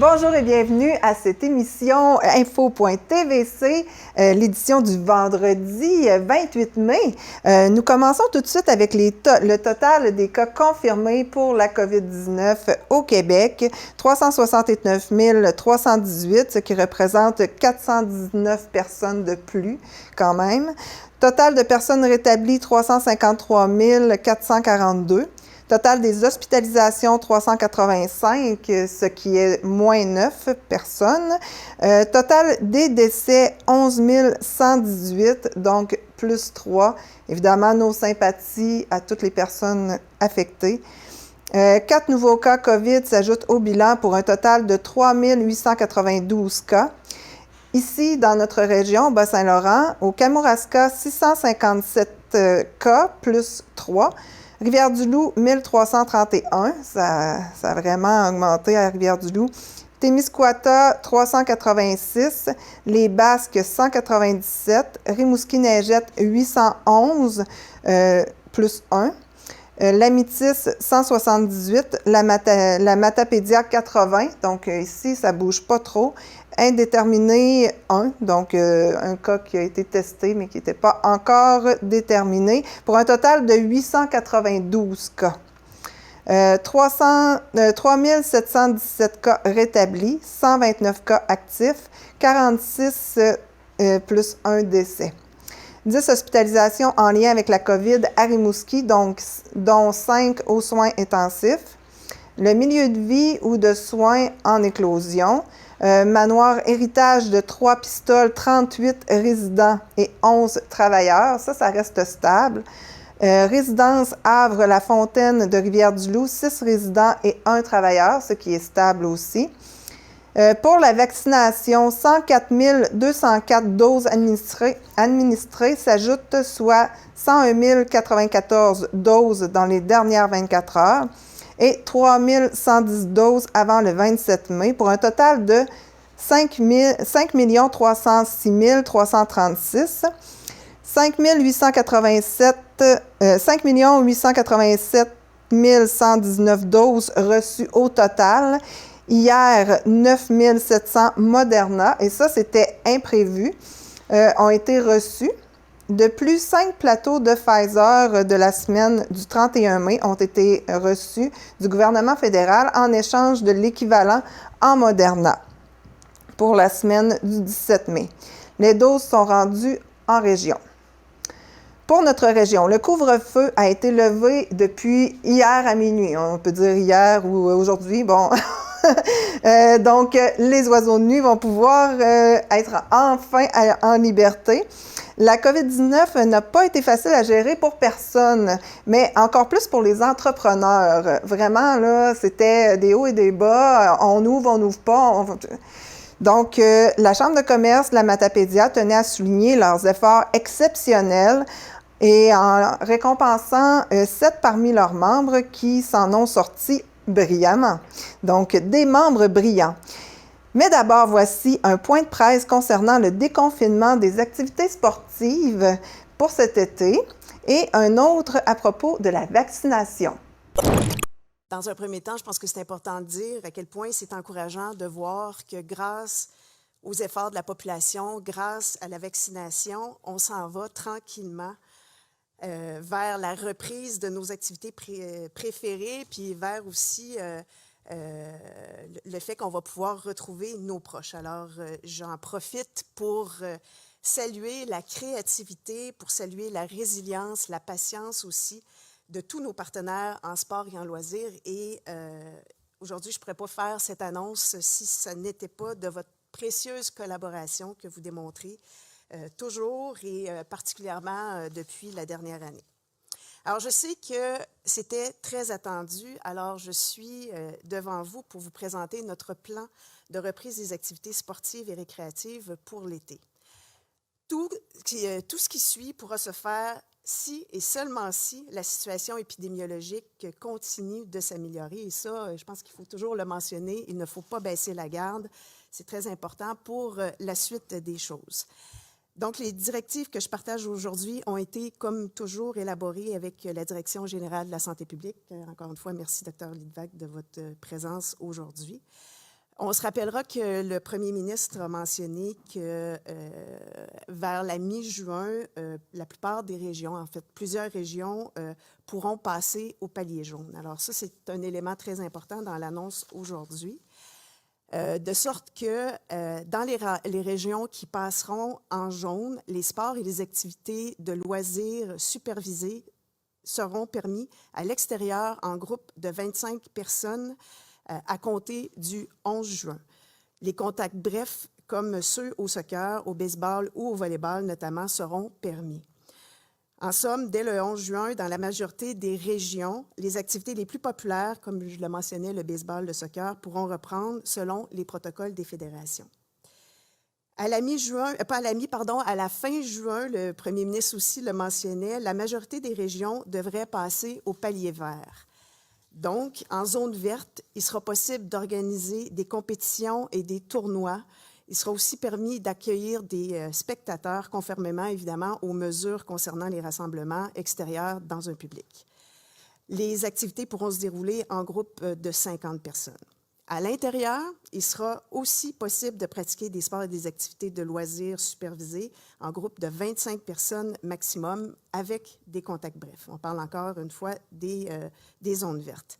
Bonjour et bienvenue à cette émission Info.tvc, l'édition du vendredi 28 mai. Nous commençons tout de suite avec le total des cas confirmés pour la COVID-19 au Québec. 369 318, ce qui représente 419 personnes de plus quand même. Total de personnes rétablies, 353 442. Total des hospitalisations, 385, ce qui est moins 9 personnes. Total des décès, 11 118, donc plus 3. Évidemment, nos sympathies à toutes les personnes affectées. 4 nouveaux cas COVID s'ajoutent au bilan pour un total de 3 892 cas. Ici, dans notre région, Bas-Saint-Laurent, au Kamouraska, 657 cas, plus 3. Rivière-du-Loup, 1331, ça a vraiment augmenté à Rivière-du-Loup. Témiscouata, 386. Les Basques, 197. Rimouski-Neigette, 811, plus 1. L'Amitis, 178. La Matapédia, 80. Donc ici, ça ne bouge pas trop. Indéterminé 1, donc un cas qui a été testé mais qui n'était pas encore déterminé, pour un total de 892 cas. 3 717 cas rétablis, 129 cas actifs, 46 plus 1 décès. 10 hospitalisations en lien avec la COVID à Rimouski, dont 5 aux soins intensifs. Le milieu de vie ou de soins en éclosion. Manoir héritage de 3 pistoles, 38 résidents et 11 travailleurs. Ça reste stable. Résidence Havre-la-Fontaine de Rivière-du-Loup, 6 résidents et 1 travailleur, ce qui est stable aussi. Pour la vaccination, 104 204 doses administrées s'ajoutent, soit 101 094 doses dans les dernières 24 heures. Et 3 110 doses avant le 27 mai, pour un total de 5 306 336. 5 887 119 doses reçues au total. Hier, 9 700 Moderna, et ça, c'était imprévu, ont été reçus. De plus, 5 plateaux de Pfizer de la semaine du 31 mai ont été reçus du gouvernement fédéral en échange de l'équivalent en Moderna pour la semaine du 17 mai. Les doses sont rendues en région. Pour notre région, le couvre-feu a été levé depuis hier à minuit. On peut dire hier ou aujourd'hui, bon. Donc, les oiseaux de nuit vont pouvoir être enfin en liberté. La COVID-19 n'a pas été facile à gérer pour personne, mais encore plus pour les entrepreneurs. Vraiment, là, c'était des hauts et des bas. On n'ouvre pas. Donc, la Chambre de commerce de la Matapédia tenait à souligner leurs efforts exceptionnels et en récompensant 7 parmi leurs membres qui s'en ont sortis brillamment. Donc, des membres brillants. Mais d'abord, voici un point de presse concernant le déconfinement des activités sportives pour cet été et un autre à propos de la vaccination. Dans un premier temps, je pense que c'est important de dire à quel point c'est encourageant de voir que grâce aux efforts de la population, grâce à la vaccination, on s'en va tranquillement vers la reprise de nos activités préférées, puis vers aussi le fait qu'on va pouvoir retrouver nos proches. Alors, j'en profite pour saluer la créativité, pour saluer la résilience, la patience aussi de tous nos partenaires en sport et en loisirs. Et aujourd'hui, je ne pourrais pas faire cette annonce si ce n'était pas de votre précieuse collaboration que vous démontrez toujours et particulièrement depuis la dernière année. Alors, je sais que c'était très attendu, alors je suis devant vous pour vous présenter notre plan de reprise des activités sportives et récréatives pour l'été. Tout ce qui suit pourra se faire si et seulement si la situation épidémiologique continue de s'améliorer. Et ça, je pense qu'il faut toujours le mentionner, il ne faut pas baisser la garde. C'est très important pour la suite des choses. Donc, les directives que je partage aujourd'hui ont été, comme toujours, élaborées avec la Direction générale de la santé publique. Encore une fois, merci, Dr. Lidvac, de votre présence aujourd'hui. On se rappellera que le premier ministre a mentionné que vers la mi-juin, la plupart des régions, en fait plusieurs régions, pourront passer au palier jaune. Alors ça, c'est un élément très important dans l'annonce aujourd'hui. De sorte que dans les régions qui passeront en jaune, les sports et les activités de loisirs supervisés seront permis à l'extérieur en groupe de 25 personnes à compter du 11 juin. Les contacts brefs, comme ceux au soccer, au baseball ou au volleyball notamment, seront permis. En somme, dès le 11 juin, dans la majorité des régions, les activités les plus populaires, comme je le mentionnais, le baseball, le soccer, pourront reprendre selon les protocoles des fédérations. À la mi-juin, à la fin juin, le premier ministre aussi le mentionnait, la majorité des régions devraient passer au palier vert. Donc, en zone verte, il sera possible d'organiser des compétitions et des tournois. Il sera aussi permis d'accueillir des spectateurs, conformément évidemment aux mesures concernant les rassemblements extérieurs dans un public. Les activités pourront se dérouler en groupe de 50 personnes. À l'intérieur, il sera aussi possible de pratiquer des sports et des activités de loisirs supervisés en groupe de 25 personnes maximum avec des contacts brefs. On parle encore une fois des zones vertes.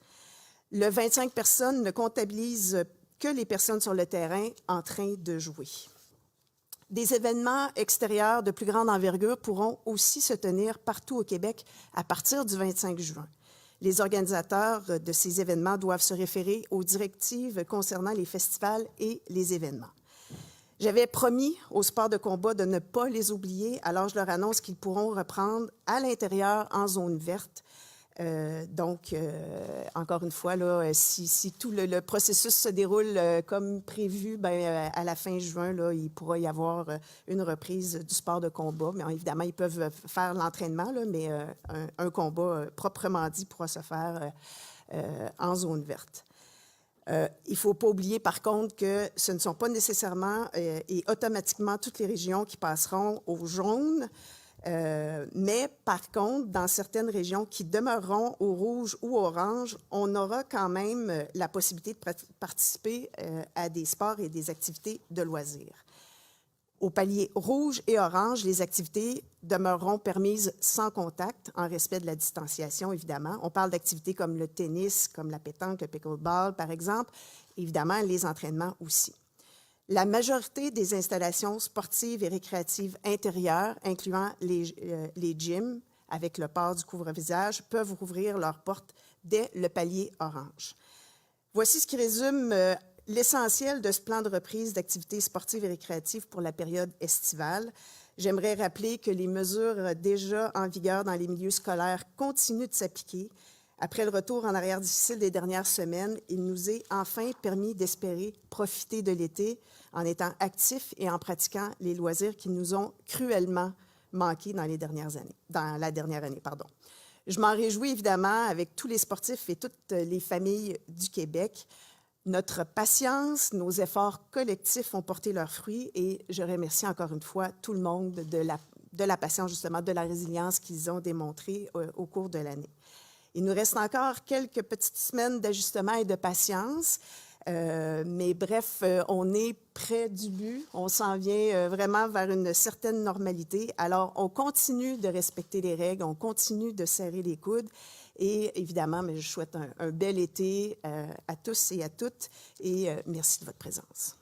Le 25 personnes ne comptabilise que les personnes sur le terrain en train de jouer. Des événements extérieurs de plus grande envergure pourront aussi se tenir partout au Québec à partir du 25 juin. Les organisateurs de ces événements doivent se référer aux directives concernant les festivals et les événements. J'avais promis aux sports de combat de ne pas les oublier, alors je leur annonce qu'ils pourront reprendre à l'intérieur en zone verte. Encore une fois, là, si tout le processus se déroule comme prévu, à la fin juin, là, il pourra y avoir une reprise du sport de combat. Mais évidemment, ils peuvent faire l'entraînement, là, mais un combat proprement dit pourra se faire en zone verte. Il ne faut pas oublier, par contre, que ce ne sont pas nécessairement et automatiquement toutes les régions qui passeront au jaune. Mais par contre, dans certaines régions qui demeureront au rouge ou orange, on aura quand même la possibilité de participer à des sports et des activités de loisirs. Au palier rouge et orange, les activités demeureront permises sans contact, en respect de la distanciation, évidemment. On parle d'activités comme le tennis, comme la pétanque, le pickleball, par exemple. Évidemment, les entraînements aussi. La majorité des installations sportives et récréatives intérieures, incluant les gyms, avec le port du couvre-visage, peuvent rouvrir leurs portes dès le palier orange. Voici ce qui résume l'essentiel de ce plan de reprise d'activités sportives et récréatives pour la période estivale. J'aimerais rappeler que les mesures déjà en vigueur dans les milieux scolaires continuent de s'appliquer. Après le retour en arrière difficile des dernières semaines, il nous est enfin permis d'espérer profiter de l'été en étant actifs et en pratiquant les loisirs qui nous ont cruellement manqué dans la dernière année. Je m'en réjouis évidemment avec tous les sportifs et toutes les familles du Québec. Notre patience, nos efforts collectifs ont porté leurs fruits et je remercie encore une fois tout le monde de la patience, justement, de la résilience qu'ils ont démontrée au cours de l'année. Il nous reste encore quelques petites semaines d'ajustement et de patience, mais bref, on est près du but. On s'en vient vraiment vers une certaine normalité. Alors, on continue de respecter les règles, on continue de serrer les coudes. Et évidemment, mais je souhaite un bel été à tous et à toutes et merci de votre présence.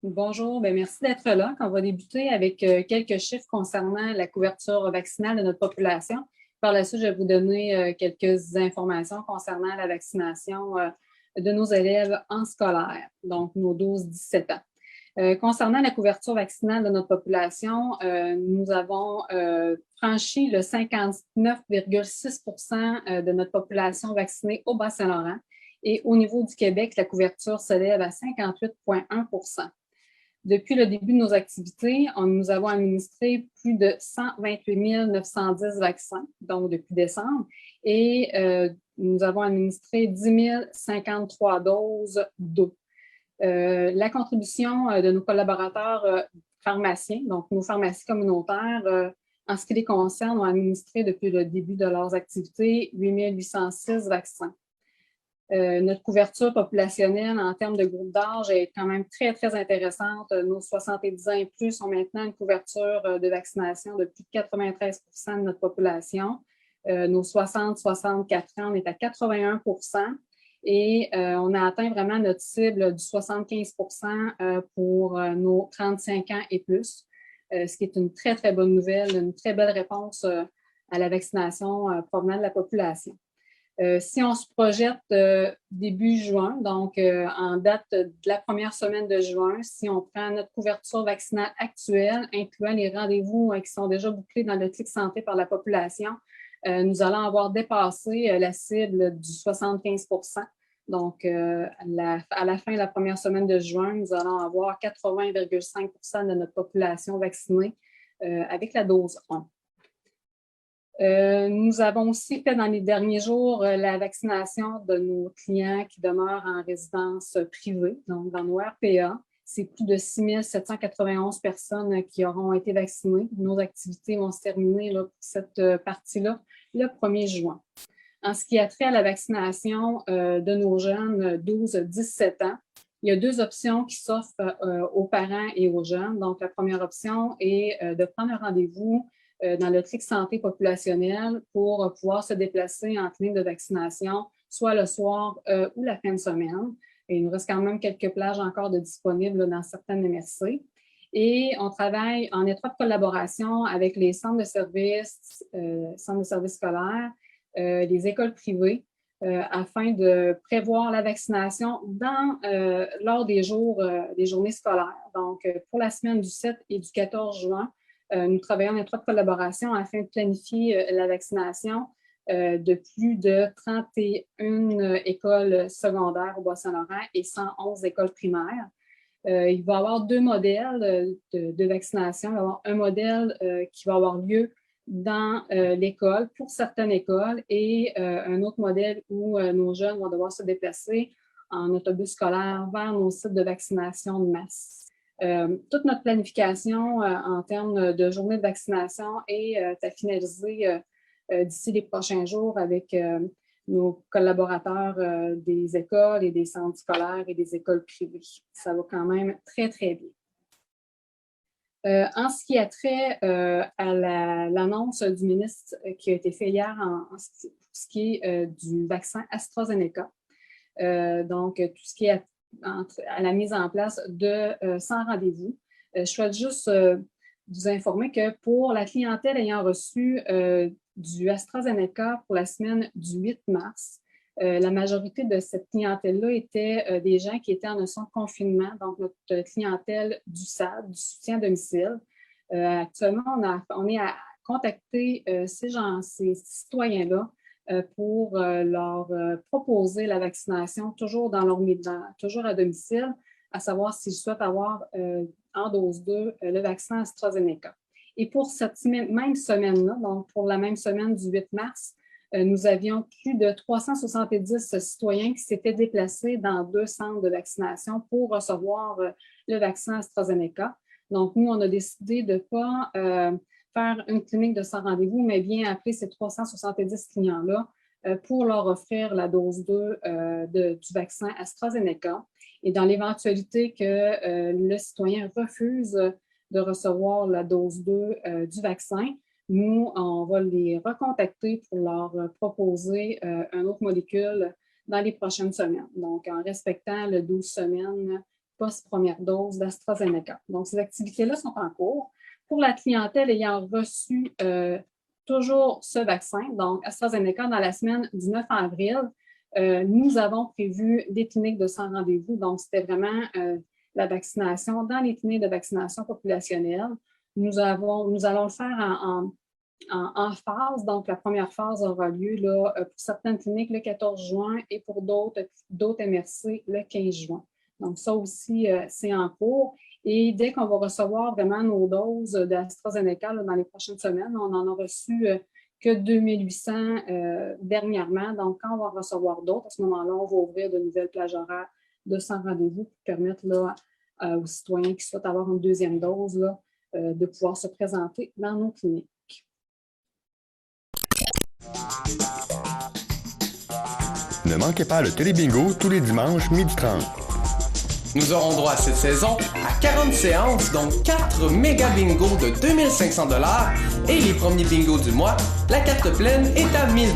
Bonjour, bien, merci d'être là. On va débuter avec quelques chiffres concernant la couverture vaccinale de notre population. Par la suite, je vais vous donner quelques informations concernant la vaccination de nos élèves en scolaire, donc nos 12-17 ans. Concernant la couverture vaccinale de notre population, nous avons franchi le 59,6 % de notre population vaccinée au Bas-Saint-Laurent et au niveau du Québec, la couverture s'élève à 58,1 %. Depuis le début de nos activités, nous avons administré plus de 128 910 vaccins, donc depuis décembre, et nous avons administré 10 053 doses d'eau. La contribution de nos collaborateurs pharmaciens, donc nos pharmacies communautaires, en ce qui les concerne, ont administré depuis le début de leurs activités 8 806 vaccins. Notre couverture populationnelle en termes de groupe d'âge est quand même très, très intéressante. Nos 70 ans et plus ont maintenant une couverture de vaccination de plus de 93 de notre population. Nos 60-64 ans, on est à 81 et on a atteint vraiment notre cible du 75 pour nos 35 ans et plus, ce qui est une très, très bonne nouvelle, une très belle réponse à la vaccination provenant de la population. Si on se projette début juin, donc en date de la première semaine de juin, si on prend notre couverture vaccinale actuelle, incluant les rendez-vous qui sont déjà bouclés dans le Clic Santé par la population, nous allons avoir dépassé la cible du 75 Donc, à la fin de la première semaine de juin, nous allons avoir 80,5 de notre population vaccinée avec la dose 1. Nous avons aussi fait dans les derniers jours la vaccination de nos clients qui demeurent en résidence privée, donc dans nos RPA. C'est plus de 6 791 personnes qui auront été vaccinées. Nos activités vont se terminer là, pour cette partie-là le 1er juin. En ce qui a trait à la vaccination de nos jeunes 12-17 ans, il y a 2 options qui s'offrent aux parents et aux jeunes. Donc, la première option est de prendre un rendez-vous dans le Clic Santé populationnel pour pouvoir se déplacer en clinique de vaccination, soit le soir ou la fin de semaine. Et il nous reste quand même quelques plages encore de disponibles dans certaines MRC. Et on travaille en étroite collaboration avec les centres de services scolaires, les écoles privées, afin de prévoir la vaccination lors des journées scolaires. Donc, pour la semaine du 7 et du 14 juin, nous travaillons en étroite collaboration afin de planifier la vaccination de plus de 31 écoles secondaires au Bas-Saint-Laurent et 111 écoles primaires. Il va y avoir 2 modèles de vaccination. Il va y avoir un modèle qui va avoir lieu dans l'école, pour certaines écoles, et un autre modèle où nos jeunes vont devoir se déplacer en autobus scolaire vers nos sites de vaccination de masse. Toute notre planification en termes de journée de vaccination est à finaliser d'ici les prochains jours avec nos collaborateurs des écoles et des centres scolaires et des écoles privées. Ça va quand même très, très bien. En ce qui a trait à l'annonce du ministre qui a été faite hier pour ce qui est du vaccin AstraZeneca, donc tout ce qui est à la mise en place de 100 rendez-vous. Je souhaite juste vous informer que pour la clientèle ayant reçu du AstraZeneca pour la semaine du 8 mars, la majorité de cette clientèle-là était des gens qui étaient en notion de confinement, donc notre clientèle du SAD, du soutien à domicile. Actuellement, on est à contacter ces citoyens-là pour leur proposer la vaccination toujours toujours à domicile, à savoir s'ils souhaitent avoir en dose 2 le vaccin AstraZeneca. Et pour cette même semaine-là, donc pour la même semaine du 8 mars, nous avions plus de 370 citoyens qui s'étaient déplacés dans 2 centres de vaccination pour recevoir le vaccin AstraZeneca. Donc, nous, on a décidé de ne pas faire une clinique de 100 rendez-vous, mais bien appeler ces 370 clients-là pour leur offrir la dose 2 du vaccin AstraZeneca. Et dans l'éventualité que le citoyen refuse de recevoir la dose 2 du vaccin, nous, on va les recontacter pour leur proposer une autre molécule dans les prochaines semaines, donc en respectant le 12 semaines post-première dose d'AstraZeneca. Donc, ces activités-là sont en cours. Pour la clientèle ayant reçu toujours ce vaccin, donc AstraZeneca, dans la semaine du 9 avril, nous avons prévu des cliniques de 100 rendez-vous. Donc, c'était vraiment la vaccination dans les cliniques de vaccination populationnelle. Nous allons le faire en phase. Donc, la première phase aura lieu là, pour certaines cliniques le 14 juin et pour d'autres MRC le 15 juin. Donc, ça aussi, c'est en cours. Et dès qu'on va recevoir vraiment nos doses d'AstraZeneca là, dans les prochaines semaines, on n'en a reçu que 2800 dernièrement. Donc, quand on va recevoir d'autres, à ce moment-là, on va ouvrir de nouvelles plages horaires de 100 rendez-vous pour permettre là, aux citoyens qui souhaitent avoir une deuxième dose là, de pouvoir se présenter dans nos cliniques. Ne manquez pas le Télébingo tous les dimanches 12h30. Nous aurons droit cette saison à 40 séances, dont 4 méga bingos de 2500 $ et les premiers bingos du mois, la carte pleine est à 1000 $.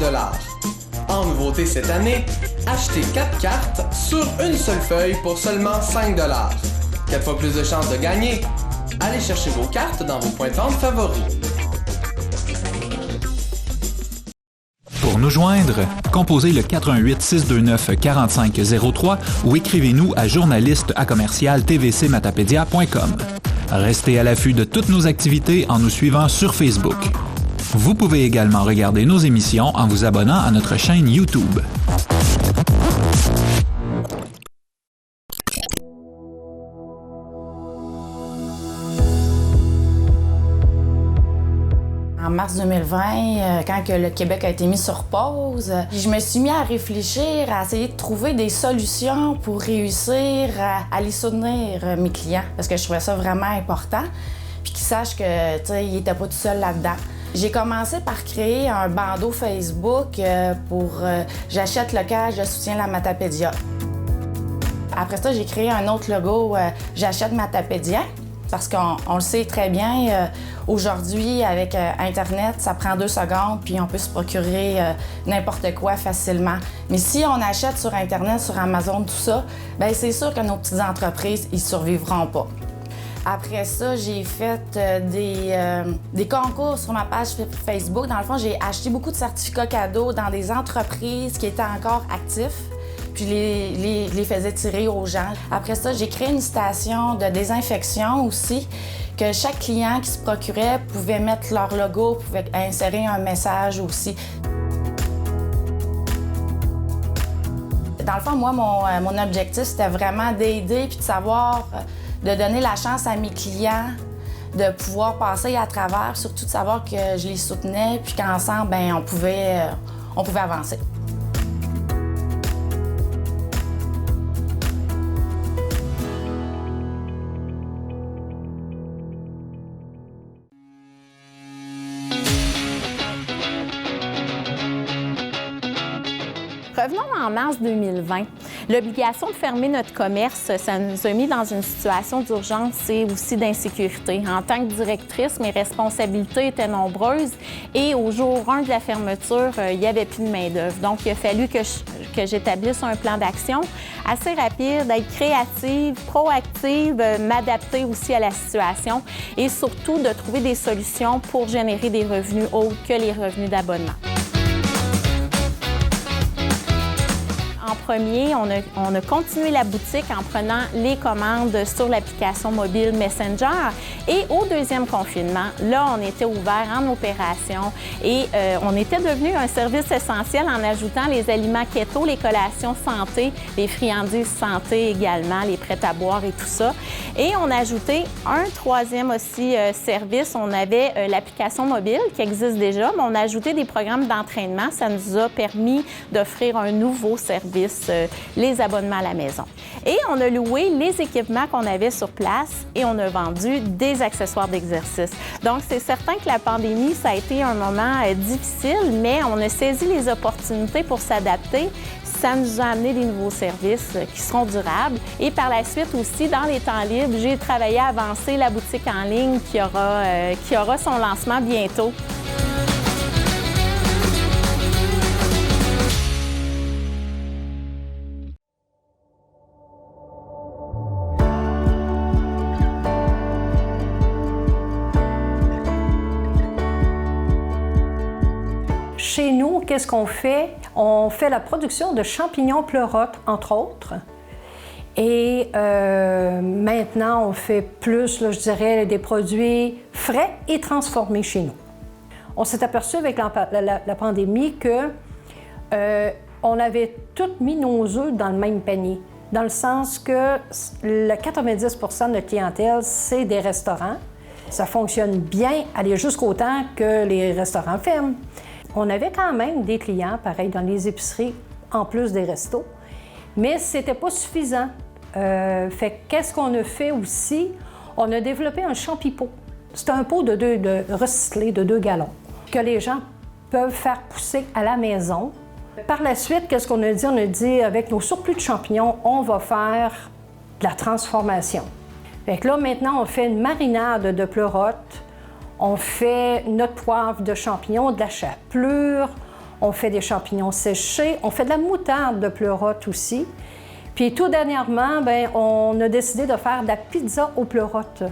En nouveauté cette année, achetez 4 cartes sur une seule feuille pour seulement 5 $. 4 fois plus de chances de gagner. Allez chercher vos cartes dans vos points de vente favoris. Pour nous joindre, composez le 418-629-4503 ou écrivez-nous à journaliste@tvcmatapedia.com. Restez à l'affût de toutes nos activités en nous suivant sur Facebook. Vous pouvez également regarder nos émissions en vous abonnant à notre chaîne YouTube. En mars 2020, quand le Québec a été mis sur pause, je me suis mis à réfléchir, à essayer de trouver des solutions pour réussir à aller soutenir mes clients, parce que je trouvais ça vraiment important, puis qu'ils sachent qu'ils n'étaient pas tout seuls là-dedans. J'ai commencé par créer un bandeau Facebook pour « J'achète local, je soutiens la Matapédia ». Après ça, j'ai créé un autre logo « J'achète Matapédia ». Parce qu'on le sait très bien, aujourd'hui, avec Internet, ça prend 2 secondes, puis on peut se procurer n'importe quoi facilement. Mais si on achète sur Internet, sur Amazon, tout ça, bien c'est sûr que nos petites entreprises, ils ne survivront pas. Après ça, j'ai fait des concours sur ma page Facebook. Dans le fond, j'ai acheté beaucoup de certificats cadeaux dans des entreprises qui étaient encore actifs. Puis je les faisais tirer aux gens. Après ça, j'ai créé une station de désinfection aussi, que chaque client qui se procurait pouvait mettre leur logo, pouvait insérer un message aussi. Dans le fond, moi, mon objectif, c'était vraiment d'aider puis de savoir, de donner la chance à mes clients de pouvoir passer à travers, surtout de savoir que je les soutenais puis qu'ensemble, bien, on pouvait avancer. Revenons en mars 2020. L'obligation de fermer notre commerce, ça nous a mis dans une situation d'urgence et aussi d'insécurité. En tant que directrice, mes responsabilités étaient nombreuses et au jour 1 de la fermeture, il n'y avait plus de main-d'œuvre. Donc, il a fallu que j'établisse un plan d'action assez rapide, être créative, proactive, m'adapter aussi à la situation et surtout de trouver des solutions pour générer des revenus autres que les revenus d'abonnement. En premier, on a continué la boutique en prenant les commandes sur l'application mobile Messenger. Et au deuxième confinement, là, on était ouvert en opération et on était devenu un service essentiel en ajoutant les aliments keto, les collations santé, les friandises santé également, les prêts à boire et tout ça. Et on a ajouté un troisième aussi service. On avait l'application mobile qui existe déjà, mais on a ajouté des programmes d'entraînement. Ça nous a permis d'offrir un nouveau service, les abonnements à la maison. Et on a loué les équipements qu'on avait sur place et on a vendu des accessoires d'exercice. Donc, c'est certain que la pandémie, ça a été un moment difficile, mais on a saisi les opportunités pour s'adapter. Ça nous a amené des nouveaux services qui seront durables. Et par la suite aussi, dans les temps libres, j'ai travaillé à avancer la boutique en ligne qui aura son lancement bientôt. Chez nous, qu'est-ce qu'on fait? On fait la production de champignons pleurotes, entre autres. Et maintenant, on fait plus, là, je dirais, des produits frais et transformés chez nous. On s'est aperçu avec la pandémie que on avait tous mis nos œufs dans le même panier. dans le sens que le 90 % de notre clientèle, c'est des restaurants. Ça fonctionne bien, aller jusqu'au temps que les restaurants ferment. On avait quand même des clients, pareil, dans les épiceries, en plus des restos, mais c'était pas suffisant. Fait qu'est-ce qu'on a fait aussi? On a développé un champi-pot. C'est un pot de recyclé de 2 gallons que les gens peuvent faire pousser à la maison. Par la suite, qu'est-ce qu'on a dit? On a dit, avec nos surplus de champignons, on va faire de la transformation. Fait que là, maintenant, on fait une marinade de pleurotes, on fait notre poivre de champignons, de la chapelure, on fait des champignons séchés, on fait de la moutarde de pleurotes aussi. Puis tout dernièrement, bien, on a décidé de faire de la pizza aux pleurotes.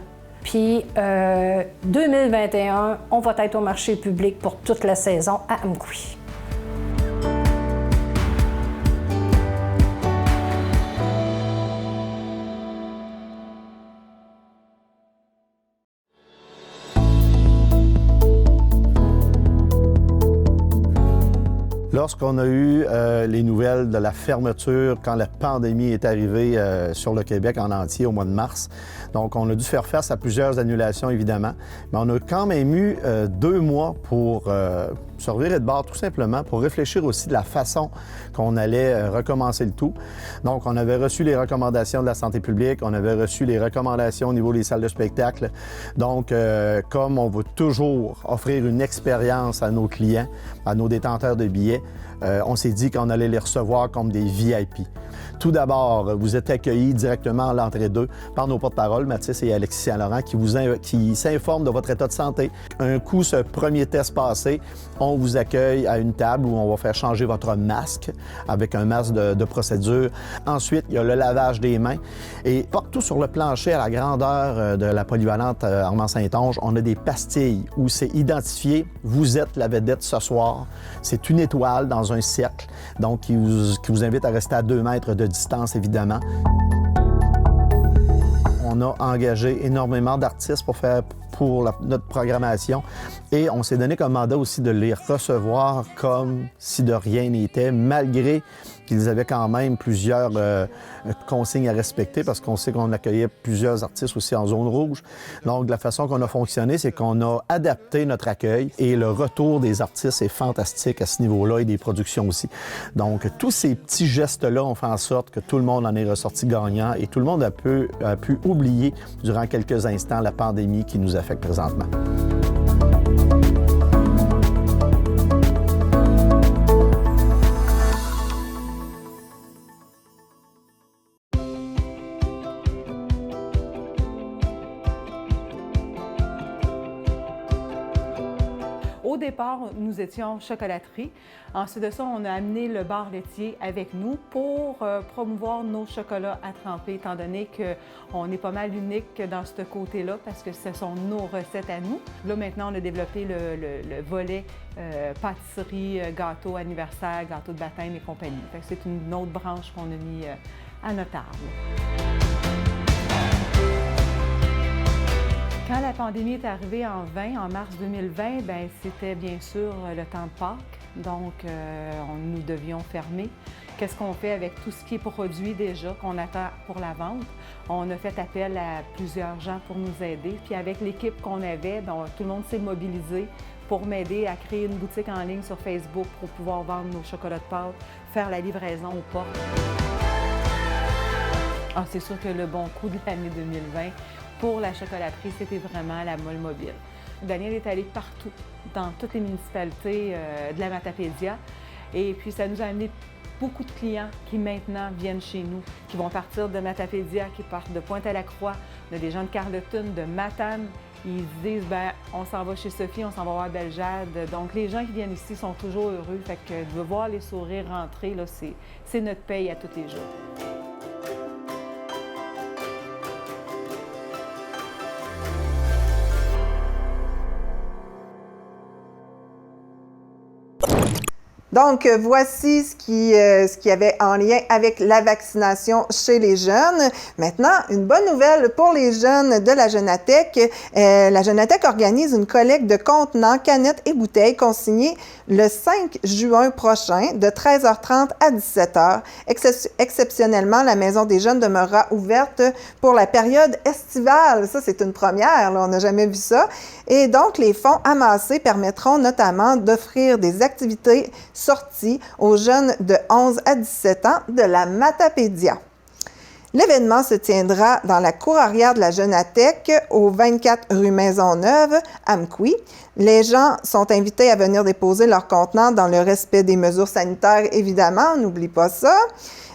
Puis 2021, on va être au marché public pour toute la saison à Amqui. Lorsqu'on a eu les nouvelles de la fermeture, quand la pandémie est arrivée sur le Québec en entier au mois de mars, donc on a dû faire face à plusieurs annulations, évidemment, mais on a quand même eu 2 mois pour se revirer de bord, tout simplement, pour réfléchir aussi de la façon qu'on allait recommencer le tout. Donc, on avait reçu les recommandations de la santé publique, on avait reçu les recommandations au niveau des salles de spectacle. Donc, comme on veut toujours offrir une expérience à nos clients, à nos détenteurs de billets, on s'est dit qu'on allait les recevoir comme des VIP. Tout d'abord, vous êtes accueillis directement à l'entrée d'eux par nos porte-parole, Mathis et Alexis Saint-Laurent, qui s'informent de votre état de santé. Un coup, ce premier test passé, on vous accueille à une table où on va faire changer votre masque avec un masque de procédure. Ensuite, il y a le lavage des mains. Et partout sur le plancher, à la grandeur de la polyvalente Armand-Saint-Onge, on a des pastilles où c'est identifié, vous êtes la vedette ce soir. C'est une étoile dans un cercle, donc qui vous invite à rester à 2 mètres de distance, évidemment. On a engagé énormément d'artistes pour notre programmation et on s'est donné comme mandat aussi de les recevoir comme si de rien n'était, malgré qu'ils avaient quand même plusieurs consignes à respecter parce qu'on sait qu'on accueillait plusieurs artistes aussi en zone rouge. Donc, la façon qu'on a fonctionné, c'est qu'on a adapté notre accueil et le retour des artistes est fantastique à ce niveau-là et des productions aussi. Donc, tous ces petits gestes-là ont fait en sorte que tout le monde en est ressorti gagnant et tout le monde a pu oublier durant quelques instants la pandémie qui nous affecte présentement. Au départ, nous étions chocolaterie. Ensuite de ça, on a amené le bar laitier avec nous pour promouvoir nos chocolats à tremper, étant donné qu'on est pas mal unique dans ce côté-là parce que ce sont nos recettes à nous. Là, maintenant, on a développé le volet pâtisserie, gâteau anniversaire, gâteau de baptême et compagnie. Fait que c'est une autre branche qu'on a mis à notre arbre. Quand la pandémie est arrivée en mars 2020, bien, c'était bien sûr le temps de Pâques, donc nous devions fermer. Qu'est-ce qu'on fait avec tout ce qui est produit déjà, qu'on attend pour la vente? On a fait appel à plusieurs gens pour nous aider, puis avec l'équipe qu'on avait, bien, tout le monde s'est mobilisé pour m'aider à créer une boutique en ligne sur Facebook pour pouvoir vendre nos chocolats de Pâques, faire la livraison aux portes. Ah, c'est sûr que le bon coup de l'année 2020, pour la chocolaterie, c'était vraiment la molle mobile. Daniel est allé partout, dans toutes les municipalités de la Matapédia. Et puis, ça nous a amené beaucoup de clients qui maintenant viennent chez nous, qui vont partir de Matapédia, qui partent de Pointe-à-la-Croix, de des gens de Carleton, de Matane. Ils se disent, bien, on s'en va chez Sophie, on s'en va voir Belle-Jade. Donc, les gens qui viennent ici sont toujours heureux. Fait que de voir les sourires rentrer, là, c'est notre paye à tous les jours. Donc, voici ce qui avait en lien avec la vaccination chez les jeunes. Maintenant, une bonne nouvelle pour les jeunes de la Jeunatech. La Jeunatech organise une collecte de contenants, canettes et bouteilles consignées le 5 juin prochain de 13h30 à 17h. Exceptionnellement, la Maison des jeunes demeurera ouverte pour la période estivale. Ça, c'est une première, là, on n'a jamais vu ça. Et donc, les fonds amassés permettront notamment d'offrir des activités sorties aux jeunes de 11 à 17 ans de la Matapédia. L'événement se tiendra dans la cour arrière de la Jeunatech, au 24 rue Maisonneuve, Amqui. Les gens sont invités à venir déposer leurs contenants dans le respect des mesures sanitaires, évidemment, on n'oublie pas ça.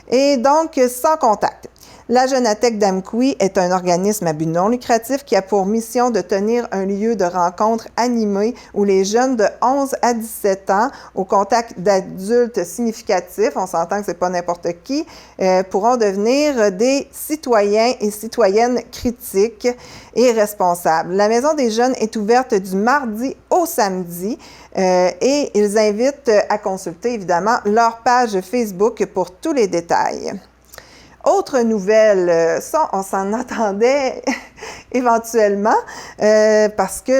Et donc, sans contact. La Jeunatech d'Amqui est un organisme à but non lucratif qui a pour mission de tenir un lieu de rencontre animé où les jeunes de 11 à 17 ans, au contact d'adultes significatifs, on s'entend que c'est pas n'importe qui, pourront devenir des citoyens et citoyennes critiques et responsables. La Maison des jeunes est ouverte du mardi au samedi et ils invitent à consulter évidemment leur page Facebook pour tous les détails. Autre nouvelle, ça, on s'en attendait éventuellement parce que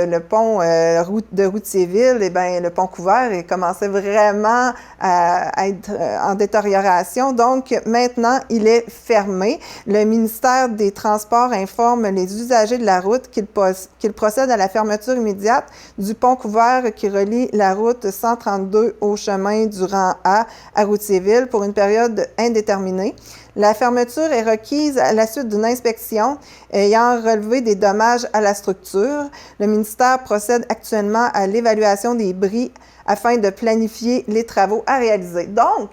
le pont de Routierville, eh bien, le pont couvert, il commençait vraiment à être en détérioration. Donc, maintenant, il est fermé. Le ministère des Transports informe les usagers de la route qu'il procède à la fermeture immédiate du pont couvert qui relie la route 132 au chemin du rang A à Routierville pour une période indéterminée. La fermeture est requise à la suite d'une inspection ayant relevé des dommages à la structure. Le ministère procède actuellement à l'évaluation des bris afin de planifier les travaux à réaliser. Donc,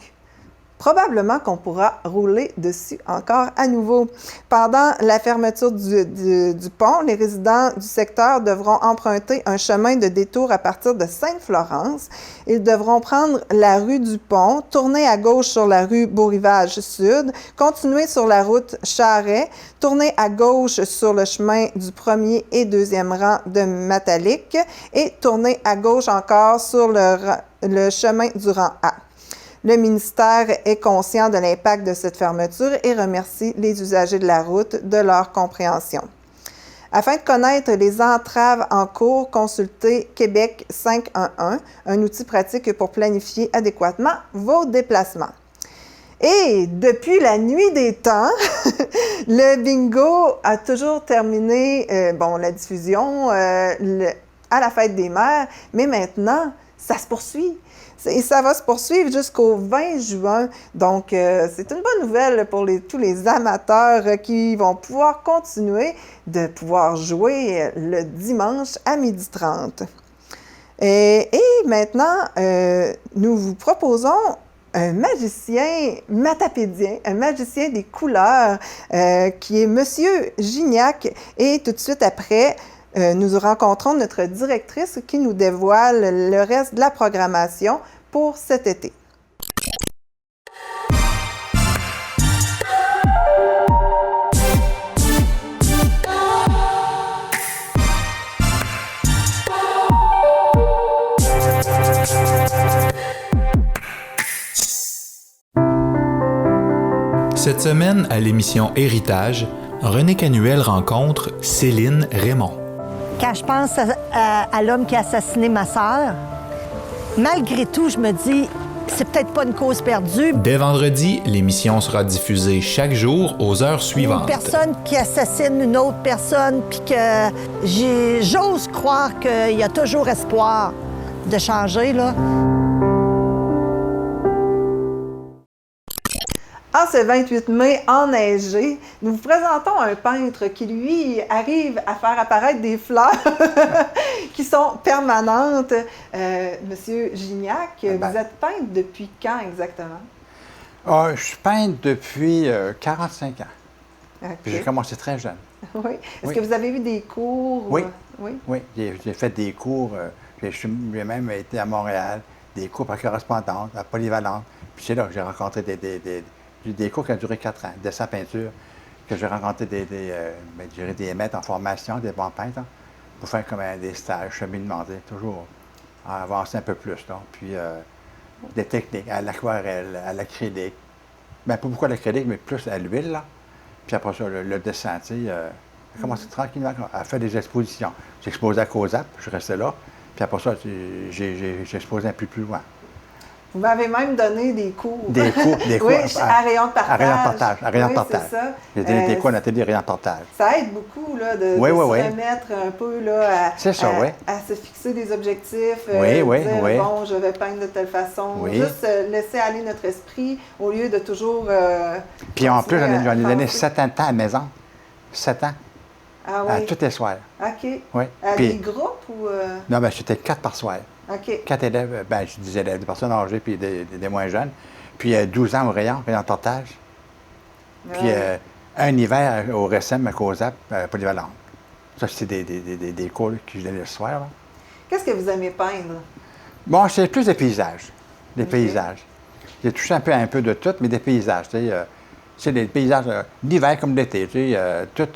probablement qu'on pourra rouler dessus encore à nouveau. Pendant la fermeture du pont, les résidents du secteur devront emprunter un chemin de détour à partir de Sainte-Florence. Ils devront prendre la rue du Pont, tourner à gauche sur la rue Beau-Rivage-Sud, continuer sur la route Charret, tourner à gauche sur le chemin du premier et deuxième rang de Matalique et tourner à gauche encore sur le chemin du rang A. Le ministère est conscient de l'impact de cette fermeture et remercie les usagers de la route de leur compréhension. Afin de connaître les entraves en cours, consultez Québec 511, un outil pratique pour planifier adéquatement vos déplacements. Et depuis la nuit des temps, le bingo a toujours terminé la diffusion à la fête des mères, mais maintenant, ça se poursuit. Et ça va se poursuivre jusqu'au 20 juin. Donc, c'est une bonne nouvelle pour tous les amateurs qui vont pouvoir continuer de pouvoir jouer le dimanche à 12h30. Et maintenant, nous vous proposons un magicien matapédien, un magicien des couleurs, qui est Monsieur Gignac. Et tout de suite après, nous rencontrons notre directrice qui nous dévoile le reste de la programmation pour cet été. Cette semaine, à l'émission Héritage, René Canuel rencontre Céline Raymond. Quand je pense à l'homme qui a assassiné ma sœur, malgré tout, je me dis, c'est peut-être pas une cause perdue. Dès vendredi, l'émission sera diffusée chaque jour aux heures suivantes. Une personne qui assassine une autre personne, puis que j'ose croire qu'il y a toujours espoir de changer, là. En ce 28 mai enneigé, nous vous présentons un peintre qui, lui, arrive à faire apparaître des fleurs qui sont permanentes. Monsieur Gignac, vous êtes peintre depuis quand exactement? Je suis peintre depuis 45 ans. Okay. Puis j'ai commencé très jeune. Oui. Est-ce que vous avez eu des cours? Oui. Oui. Oui, j'ai fait des cours. J'ai même été à Montréal, des cours par correspondance, à Polyvalente. Puis c'est là que j'ai rencontré des cours qui ont duré 4 ans, dessin peinture, que j'ai rencontré des maîtres en formation, des bons peintres, pour faire comme des stages, cheminement, toujours avancer un peu plus. Là. Puis des techniques, à l'aquarelle, à l'acrylique. Bien, pas beaucoup à l'acrylique, mais plus à l'huile, là. Puis après ça, le dessin, tu sais, j'ai commencé tranquillement à faire des expositions. J'exposais à COSAP, je restais là. Puis après ça, j'exposais un peu plus loin. Vous m'avez même donné des cours. Des cours oui, à rayon de partage. À rayon de partage. C'est ça. J'ai donné des cours à l'atelier rayon de partage. Ça aide beaucoup là, de se remettre un peu là, à se fixer des objectifs. Dire, bon, je vais peindre de telle façon. Juste laisser aller notre esprit au lieu de toujours. Puis en plus, j'en ai donné 7 ans de temps à la maison. 7 ans. Ah oui. Tous les soirs. OK. Oui. À des groupes ou. Non, bien, c'était 4 par soir. OK. 4 élèves, ben, je dis élèves, des personnes âgées puis des moins jeunes. Puis 12 ans au rayon de partage. Puis un hiver au RSM à COSAP, polyvalente. Ça, c'était des cours que je donnais le soir. Là. Qu'est-ce que vous aimez peindre? Bon, c'est plus des paysages. Des paysages. J'ai touché un peu de tout, mais des paysages. C'est des paysages d'hiver comme d'été. Tout.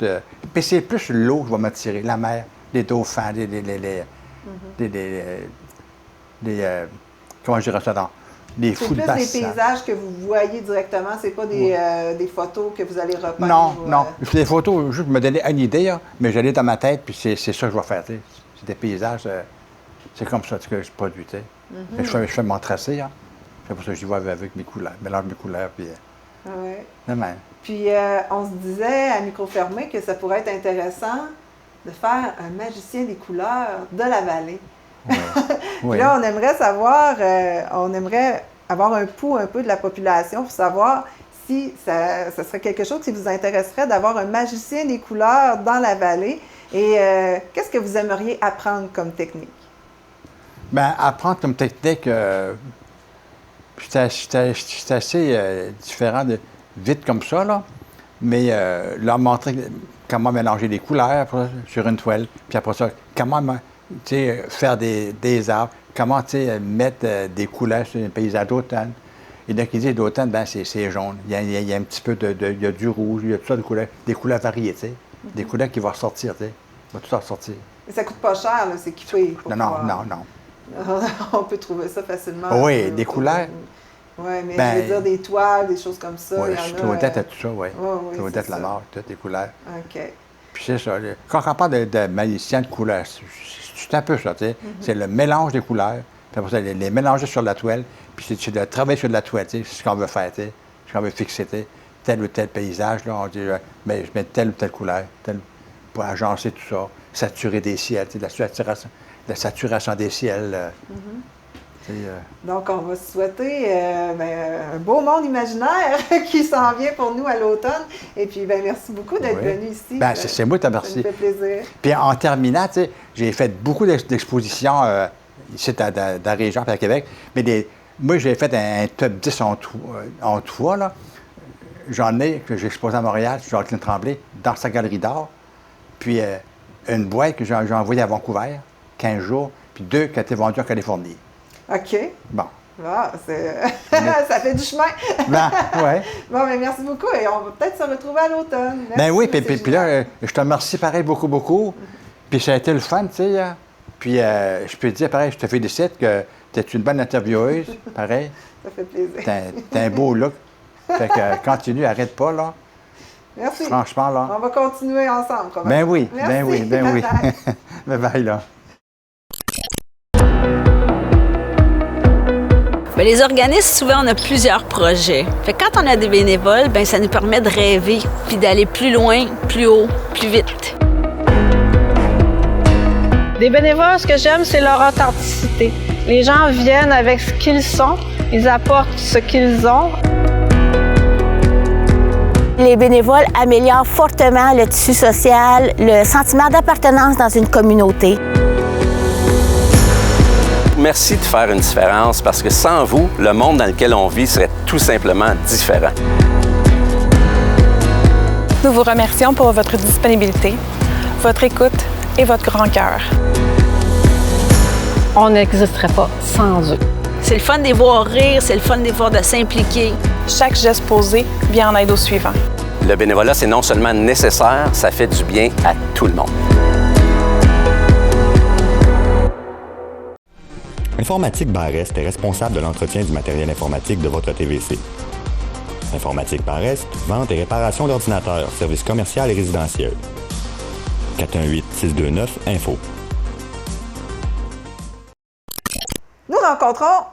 Puis c'est plus l'eau que je vais m'attirer, la mer, les dauphins, comment je dirais ça dans les fous de basse. C'est plus des paysages que vous voyez directement, c'est pas des photos que vous allez repeindre. Non. Les photos, juste me donner une idée, hein, mais j'allais dans ma tête, puis c'est ça que je vais faire. C'est des paysages, c'est comme ça que je produis. Je fais mon tracé, hein. C'est pour ça que j'y vais avec mes couleurs, mélange mes couleurs, puis Puis on se disait à micro fermé que ça pourrait être intéressant de faire un magicien des couleurs de la vallée. Puis là, on aimerait savoir, on aimerait avoir un pouls un peu de la population pour savoir si ça serait quelque chose qui vous intéresserait d'avoir un magicien des couleurs dans la vallée. Et qu'est-ce que vous aimeriez apprendre comme technique? Bien, apprendre comme technique, c'est assez différent vite comme ça, là. Mais leur montrer comment mélanger les couleurs sur une toile, puis après ça, comment faire des arbres, comment mettre des couleurs sur un paysage d'automne. Et donc, ils disent d'automne, ben, c'est jaune. Il y a un petit peu il y a du rouge, il y a tout ça de couleurs, des couleurs variées, des couleurs qui vont ressortir, va tout ressortir. Mais ça coûte pas cher, là, c'est équipé. Non. On peut trouver ça facilement. Oui, des couleurs. Oui, mais je veux dire des toiles, des choses comme ça. Oui, je dois être à tout ça, oui. Je dois être la mort, toutes les couleurs. OK. Puis c'est ça. Quand on parle de magicien de couleurs, c'est un peu ça, tu sais. C'est le mélange des couleurs, puis après ça, les mélanger sur la toile, puis c'est de travailler sur la toile, tu sais, ce qu'on veut faire, tu sais, ce qu'on veut fixer, tu sais. Tel ou tel paysage, là, on dit, mais je mets telle ou telle couleur, pour agencer tout ça, saturer des ciels, tu sais, la saturation des ciels. Donc, on va se souhaiter un beau monde imaginaire qui s'en vient pour nous à l'automne. Et puis, merci beaucoup d'être venu ici. C'est moi qui te remercie. Ça me fait plaisir. Puis, en terminant, j'ai fait beaucoup d'expositions ici dans la région, puis à Québec. Mais moi, j'ai fait un top 10 en toit, là. J'en ai que j'ai exposé à Montréal, sur Jacqueline Tremblay, dans sa galerie d'art. Puis, une boîte que j'ai envoyée à Vancouver, 15 jours, puis 2 qui ont été vendues en Californie. OK. Bon. Ah, ça fait du chemin. Oui. Bon, mais merci beaucoup et on va peut-être se retrouver à l'automne. Ben oui, puis là, je te remercie pareil beaucoup. Puis ça a été le fun, tu sais. Puis je peux te dire, pareil, je te félicite que tu es une bonne intervieweuse, pareil. Ça fait plaisir. T'as un beau look. Fait que continue, arrête pas, là. Merci. Franchement, là. On va continuer ensemble, probablement. Ben oui, merci. ben oui. Bye-bye, là. Bien, les organismes, souvent, on a plusieurs projets. Fait que quand on a des bénévoles, bien, ça nous permet de rêver, puis d'aller plus loin, plus haut, plus vite. Des bénévoles, ce que j'aime, c'est leur authenticité. Les gens viennent avec ce qu'ils sont, ils apportent ce qu'ils ont. Les bénévoles améliorent fortement le tissu social, le sentiment d'appartenance dans une communauté. Merci de faire une différence parce que sans vous, le monde dans lequel on vit serait tout simplement différent. Nous vous remercions pour votre disponibilité, votre écoute et votre grand cœur. On n'existerait pas sans eux. C'est le fun de les voir rire, c'est le fun de les voir de s'impliquer. Chaque geste posé vient en aide au suivant. Le bénévolat, c'est non seulement nécessaire, ça fait du bien à tout le monde. Informatique Bar-Est est responsable de l'entretien du matériel informatique de votre TVC. Informatique Bar-Est, vente et réparation d'ordinateurs, services commerciaux et résidentiels. 418-629-INFO. Nous rencontrons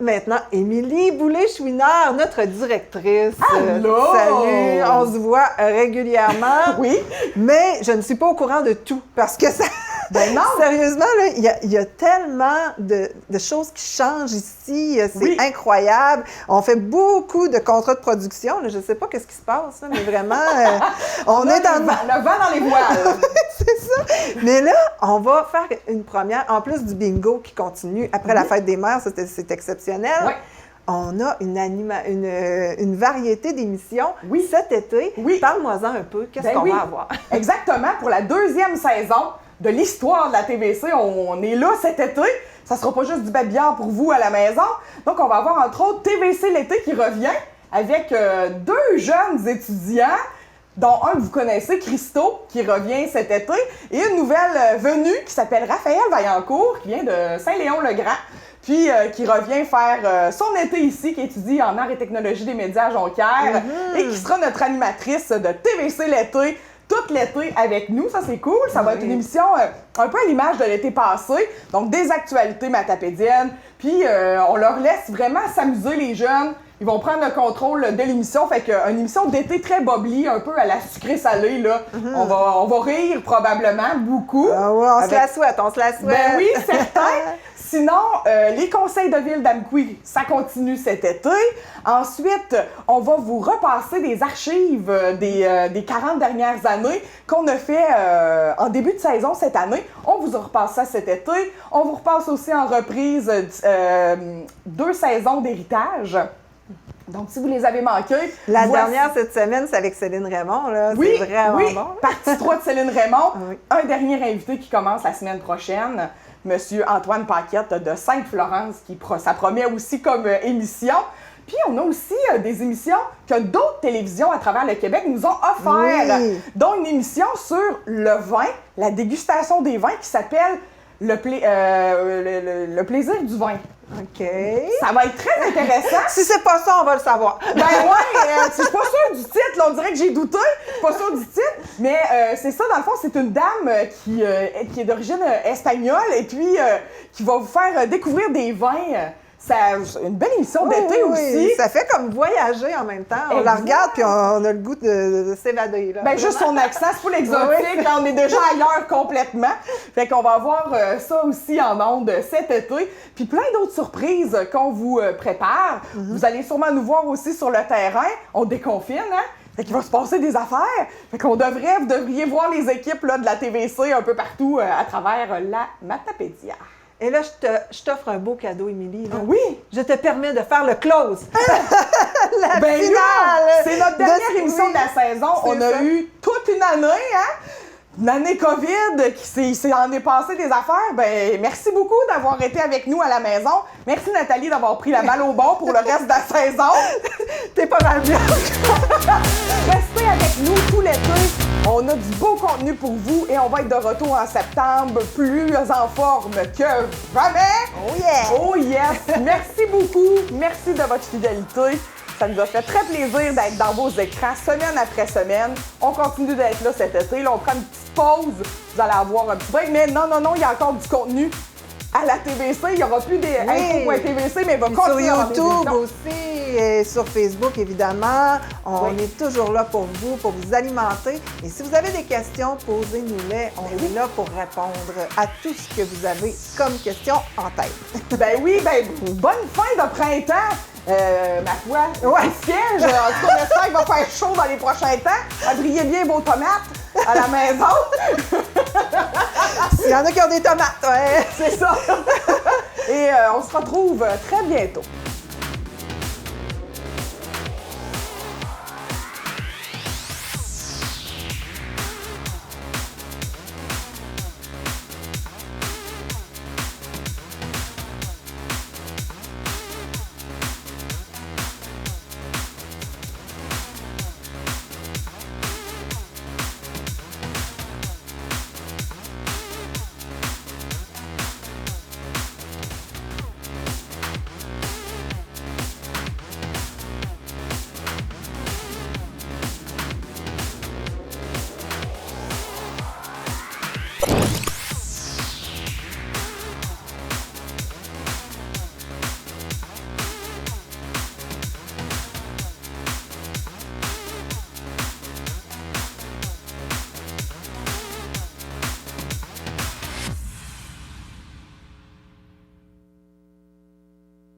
maintenant Émilie Boulay-Chouinard, notre directrice. Allô! Salut! On se voit régulièrement. Oui. Mais je ne suis pas au courant de tout parce que ça... Ben non! Sérieusement, là, il y a tellement de choses qui changent ici. C'est incroyable. On fait beaucoup de contrats de production. Là. Je ne sais pas qu'est-ce qui se passe, là, mais vraiment, on est dans... Le vent dans les voiles. C'est ça. Mais là, on va faire une première, en plus du bingo qui continue après la fête des mères. C'est exceptionnel. Oui. On a une variété d'émissions cet été. Oui. Parle-moi-en un peu. Qu'est-ce qu'on va avoir? Exactement. Pour la 2e saison de l'histoire de la TVC, on est là cet été. Ça sera pas juste du bas de bière pour vous à la maison. Donc, on va avoir entre autres TVC l'été qui revient avec 2 jeunes étudiants, dont un que vous connaissez, Christo, qui revient cet été, et une nouvelle venue qui s'appelle Raphaël Vaillancourt, qui vient de Saint-Léon-le-Grand, puis qui revient faire son été ici, qui étudie en arts et technologies des médias à Jonquière, et qui sera notre animatrice de TVC l'été, tout l'été avec nous. Ça, c'est cool. Ça va être une émission un peu à l'image de l'été passé, donc des actualités matapédiennes, puis on leur laisse vraiment s'amuser, les jeunes. Ils vont prendre le contrôle de l'émission, fait qu'une émission d'été très bubbly, un peu à la sucrée-salée, là. On va rire probablement beaucoup. Ah ouais, on se la souhaite. Ben oui, certain. Sinon, les conseils de ville d'Amqui, ça continue cet été. Ensuite, on va vous repasser des archives des 40 dernières années qu'on a fait en début de saison cette année. On vous a repassé ça cet été. On vous repasse aussi en reprise 2 saisons d'héritage. Donc, si vous les avez manqués... La dernière cette semaine, c'est avec Céline Raymond, là. Oui, c'est vraiment bon. Partie 3 de Céline Raymond. Un dernier invité qui commence la semaine prochaine, Monsieur Antoine Paquette de Sainte-Florence, ça promet aussi comme émission. Puis, on a aussi des émissions que d'autres télévisions à travers le Québec nous ont offertes, dont une émission sur le vin, la dégustation des vins qui s'appelle le plaisir du vin. OK. Ça va être très intéressant. Si c'est pas ça, on va le savoir. Ben ouais, je suis pas sûre du titre. Là, on dirait que j'ai douté. Je suis pas sûre du titre. Mais c'est ça, dans le fond, c'est une dame qui est d'origine espagnole et puis qui va vous faire découvrir des vins. C'est une belle émission d'été aussi. Ça fait comme voyager en même temps. On la regarde puis on a le goût de s'évader. Là. Ben juste son accent, c'est pas l'exotique. On est déjà ailleurs complètement. Fait qu'on va avoir ça aussi en ondes cet été. Puis plein d'autres surprises qu'on vous prépare. Vous allez sûrement nous voir aussi sur le terrain. On déconfine, hein? Fait qu'il va se passer des affaires. Fait qu'on vous devriez voir les équipes là, de la TVC un peu partout à travers la Matapédia. Et là, je t'offre un beau cadeau, Émilie. Oui! Je te permets de faire le close. La finale! C'est notre dernière émission de la saison. On a eu toute une année, hein? Une année COVID qui s'en est passé des affaires. Ben, merci beaucoup d'avoir été avec nous à la maison. Merci, Nathalie, d'avoir pris la balle au bord pour le reste de la saison. T'es pas mal bien. Restez avec nous tout l'été. On a du beau contenu pour vous et on va être de retour en septembre, plus en forme que jamais. Oh yeah! Oh yes! Merci beaucoup. Merci de votre fidélité. Ça nous a fait très plaisir d'être dans vos écrans semaine après semaine. On continue d'être là cet été. Là, on prend une petite pause. Vous allez avoir un petit break. Mais non, il y a encore du contenu à la TVC. Il n'y aura plus des infos.tvc, mais il va continuer. Sur YouTube aussi, et sur Facebook, évidemment. On est toujours là pour vous alimenter. Et si vous avez des questions, posez-nous-les. On est là pour répondre à tout ce que vous avez comme question en tête. Ben oui, bonne fin de printemps. Ma foi, siège. En tout cas, on espère qu'il va faire chaud dans les prochains temps. Abriez bien vos tomates à la maison. S'il y en a qui ont des tomates, C'est ça. Et on se retrouve très bientôt.